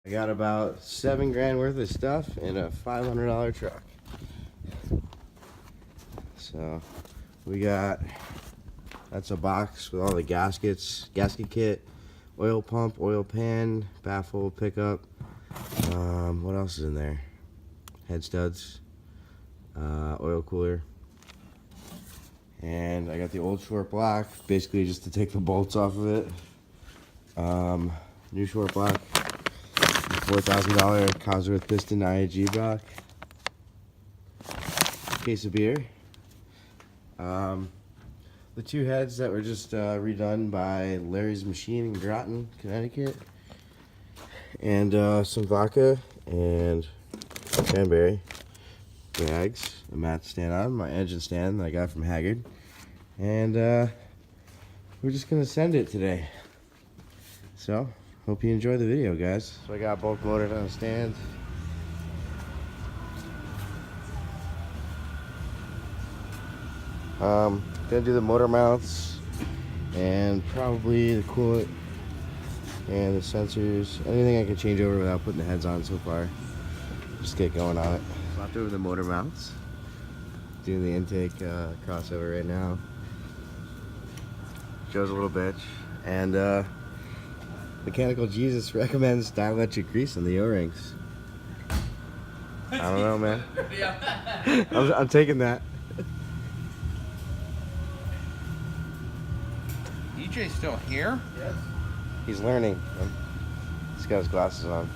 I got about $7 grand worth of stuff in a $500 truck. So we got, that's a box with all the gaskets, gasket kit, oil pump, oil pan, baffle, pickup. What else is in there? Head studs, oil cooler. And I got the old Shortblock, basically just to take the bolts off of it. New Shortblock, $4,000 Cosworth piston IAG block. Case of beer. The two heads that were just redone by Larry's Machine in Groton, Connecticut. And some vodka and cranberry. Bags, a mat to stand on, my engine stand that I got from Haggard. And we're just gonna send it today. So, hope you enjoy the video, guys. So I got both motors on the stand. Gonna do the motor mounts and probably the coolant and the sensors. Anything I can change over without putting the heads on so far. Just get going on it. Swapped over the motor mounts. Doing the intake crossover right now. Joe's a little bitch. And Mechanical Jesus recommends dielectric grease in the O-rings. I don't know, man. I'm taking that. EJ's still here? Yes. He's learning. He's got his glasses on.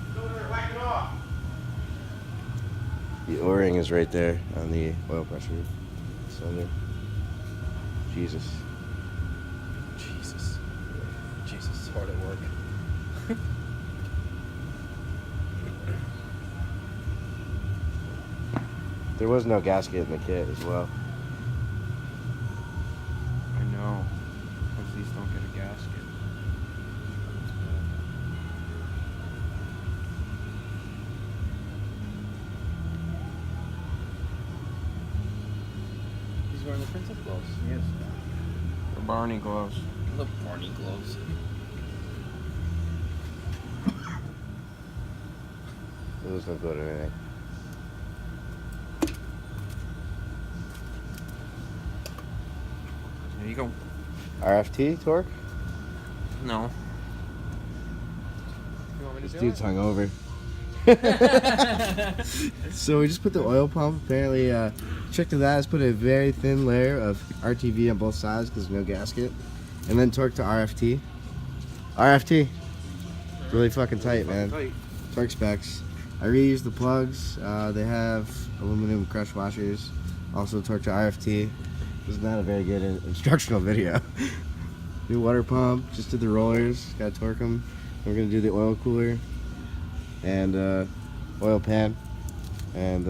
The O-ring is right there on the oil pressure cylinder. Jesus. Jesus. Jesus is hard at work. There was no gasket in the kit as well. I know. Because these don't get a gasket. He's wearing the princess gloves. Yes. The Barney gloves. The Barney gloves. Those don't go to anything. There you go. RFT torque? No. You want me to This do dude's it? hungover. So we just put the oil pump. Apparently, trick to that is put a very thin layer of RTV on both sides because there's no gasket, and then torque to RFT. RFT, really fucking tight, man. Torque specs. I reused the plugs. They have aluminum crush washers. Also torque to RFT. This is not a very good instructional video. New water pump. Just did the rollers. Got to torque them. We're gonna do the oil cooler and oil pan, and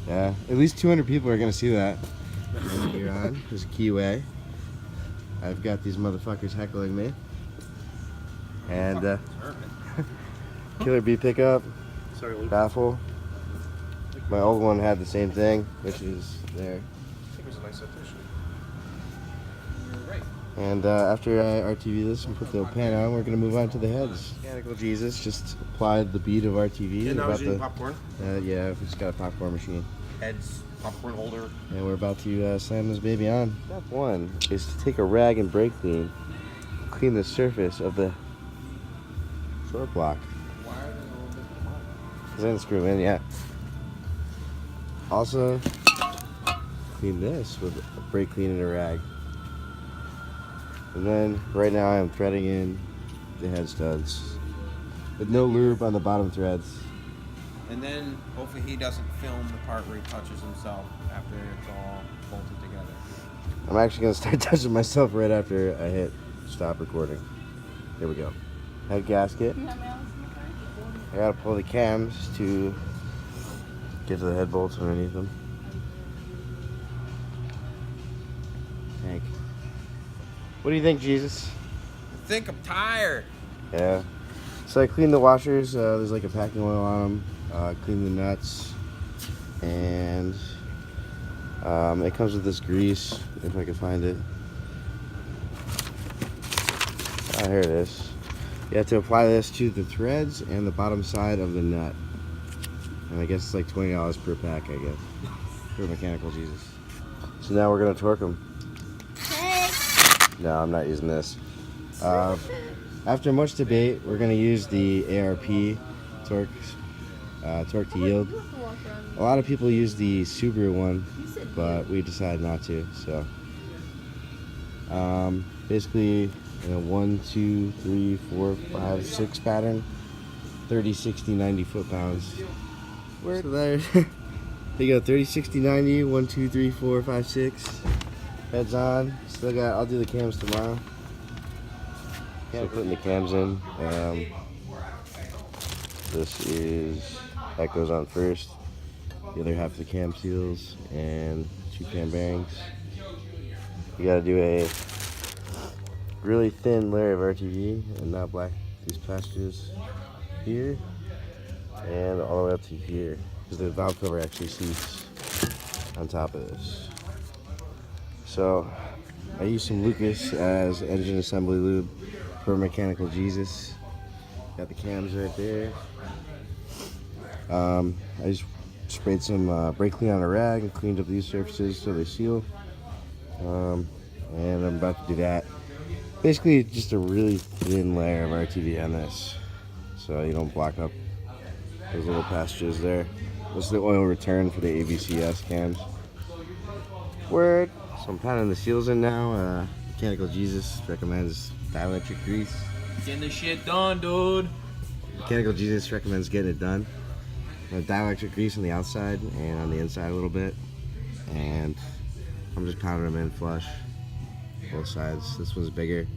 yeah, at least 200 people are gonna see that. Here on, there's a keyway. I've got these motherfuckers heckling me, and Killer B pickup, baffle. My old one had the same thing, which is there. I think it was a nice addition. And after I RTV this and put the pan on, we're gonna move on to the heads. Mechanical Jesus just applied the bead of RTV. And now about he's eating popcorn. yeah, we just got a popcorn machine. Heads, popcorn holder. And we're about to slam this baby on. Step one is to take a rag and brake clean the surface of the short block. Why are they a little bit wide? Because then screw in, yeah. Also, clean this with a brake clean and a rag. And then right now I'm threading in the head studs with no lube on the bottom threads. And then hopefully he doesn't film the part where he touches himself after it's all bolted together. I'm actually gonna start touching myself right after I hit stop recording. Here we go. Head gasket. I gotta pull the cams to get to the head bolts underneath them. Tank. What do you think, Jesus? I think I'm tired. Yeah. So I cleaned the washers. There's like a packing oil on them. Cleaned the nuts, and it comes with this grease. If I can find it. Ah, here it is. You have to apply this to the threads and the bottom side of the nut. And I guess it's like $20 per pack, I guess, for Mechanical Jesus. So now we're gonna torque them. No, I'm not using this. After much debate, we're gonna use the ARP torque to yield. A lot of people use the Subaru one, but we decided not to. So basically, 1, 2, 3, 4, 5, 6 pattern, 30, 60, 90 foot-pounds. So there you go, 30, 60, 90, 1, 2, 3, 4, 5, 6. Heads on. Still got, I'll do the cams tomorrow. Still putting the cams in. That goes on first. The other half of the cam seals and 2 cam bearings. You gotta do a really thin layer of RTV and not black these passages here and all the way up to here, because the valve cover actually seats on top of this. So I use some Lucas as engine assembly lube for Mechanical Jesus. Got the cams right there. I just sprayed some brake clean on a rag and cleaned up these surfaces so they seal. And I'm about to do that. Basically, just a really thin layer of RTV on this, so you don't block up those little passages there. This is the oil return for the ABCS cams. Word. So I'm pounding the seals in now. Mechanical Jesus recommends dielectric grease. Getting the shit done, dude. Mechanical Jesus recommends getting it done. Dielectric grease on the outside and on the inside a little bit. And I'm just pounding them in flush. Both sides. This one's bigger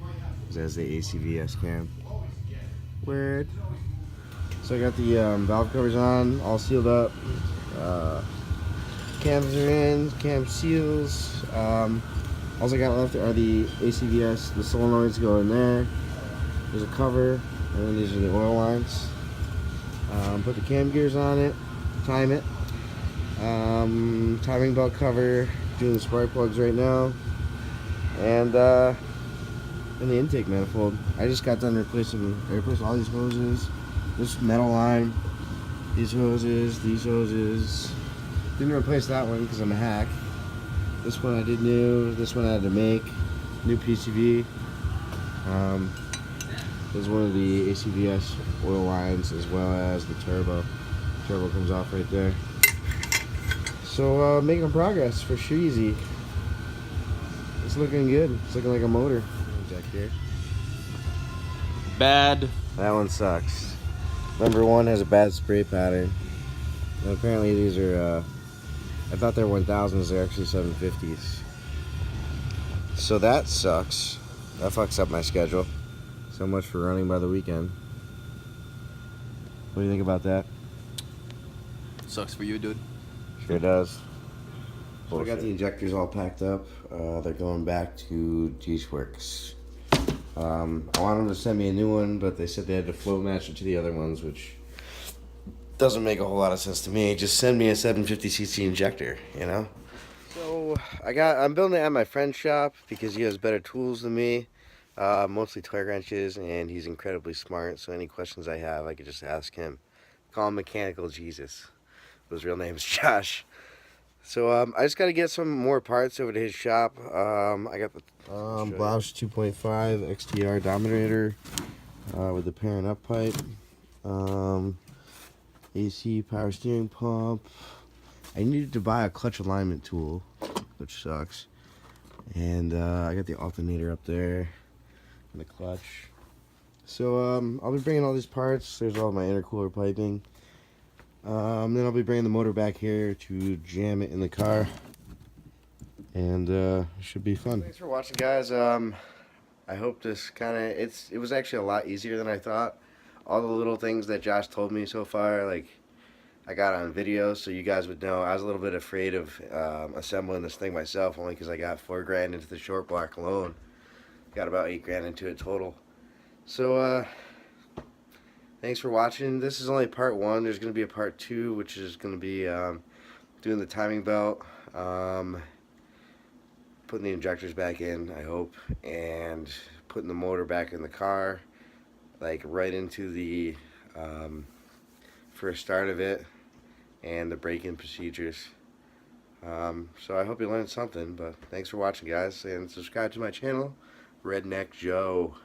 because it has the ACVS cam. Word. So I got the valve covers on, all sealed up. Cams are in, cam seals. All I got left are the ACVS, the solenoids go in there. There's a cover, and then these are the oil lines. Put the cam gears on it, time it. Timing belt cover, doing the spark plugs right now. And the intake manifold. I just got done replacing all these hoses. This metal line, these hoses, Didn't replace that one because I'm a hack. This one I did new. This one I had to make. New PCV. There's one of the ACVS oil lines as well as the turbo. Turbo comes off right there. So making progress for Sheezy. It's looking good. It's looking like a motor. Injector. Bad. That one sucks. Number 1 has a bad spray pattern. And apparently these are, I thought they were 1000s, they're actually 750s. So that sucks. That fucks up my schedule. So much for running by the weekend. What do you think about that? Sucks for you, dude. Sure does. So I got the injectors all packed up. They're going back to G-Works. I wanted them to send me a new one, but they said they had to flow match it to the other ones, which doesn't make a whole lot of sense to me. Just send me a 750cc injector, you know? So I'm building it at my friend's shop because he has better tools than me. Mostly toy wrenches, and he's incredibly smart, so any questions I have, I could just ask him. Call him Mechanical Jesus. His real name is Josh. So I just got to get some more parts over to his shop. I got the Blouse 2.5 XTR Dominator with the parent up pipe. AC power steering pump. I needed to buy a clutch alignment tool, which sucks. And I got the alternator up there and the clutch. So I'll be bringing all these parts. There's all my intercooler piping. Then I'll be bringing the motor back here to jam it in the car, and it should be fun. Thanks for watching, guys. I hope this it was actually a lot easier than I thought. All the little things that Josh told me so far, like I got on video, so you guys would know. I was a little bit afraid of assembling this thing myself, only because I got $4 grand into the Shortblock alone. Got about $8 grand into it total. So thanks for watching. This is only part 1. There's going to be a part 2, which is going to be doing the timing belt, putting the injectors back in, I hope, and putting the motor back in the car, like right into the first start of it and the break-in procedures. So I hope you learned something, but thanks for watching, guys, and subscribe to my channel, Redneck Joe.